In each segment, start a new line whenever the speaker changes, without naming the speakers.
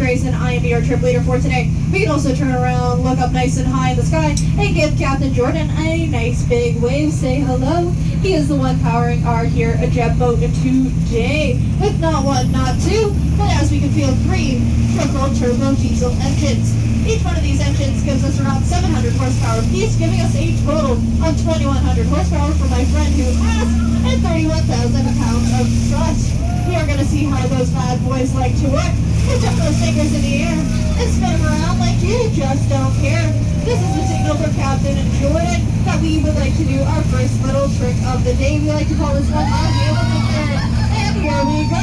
Grayson. I am your trip leader for today. We can also turn around, look up nice and high in the sky, and give Captain Jordan a nice big wave. Say hello. He is the one powering our here a jet boat today. With not one, not two, but as we can feel, three triple turbo diesel engines. Each one of these engines gives us around 700 horsepower apiece, giving us a total of 2,100 horsepower for my friend who asked, and 31,000 pounds of thrust. We are going to see how those bad boys like to work. Put up those fingers in the air and spin them around like you just don't care. This is the signal for Captain Jordan that we would like to do our first little trick of the day. We like to call this one our wheel of the day. And here we go.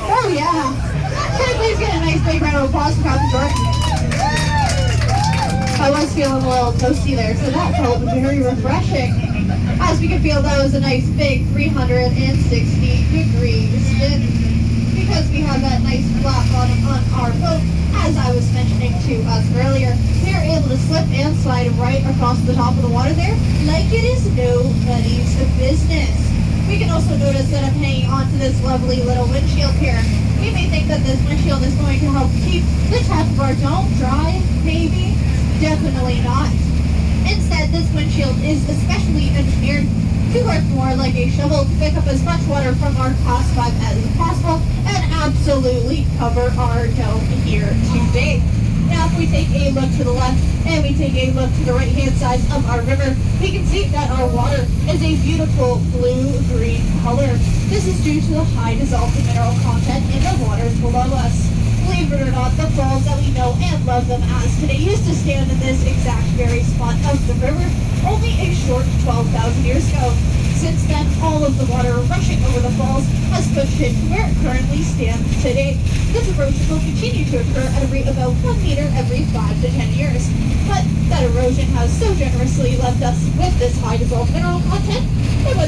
Oh yeah. Can I please get a nice big round of applause for Captain Jordan? I was feeling a little toasty there, so that felt very refreshing. As we can feel, that was a nice big 360-degree spin. Because we have that nice flat bottom on our boat, as I was mentioning to us earlier, we are able to slip and slide right across the top of the water there, like it is nobody's business. We can also notice that I'm hanging onto this lovely little windshield here. You may think that this windshield is going to help keep the top of our dome dry, maybe. Definitely not. Instead, this windshield is especially engineered to work more like a shovel to pick up as much water from our Class 5 as possible and absolutely cover our dome here today. Now, if we take a look to the left and we take a look to the right-hand side of our river, we can see that our water is a beautiful blue-green color. This is due to the high dissolved mineral content in the waters below us. Believe it or not, the falls that we know and love them as today used to stand in this exact very spot of the river only a short 12,000 years ago. Since then, all of the water rushing over the falls has pushed it to where it currently stands today. This erosion will continue to occur at a rate of about 1 meter every 5 to 10 years. But that erosion has so generously left us with this high dissolved mineral content, it was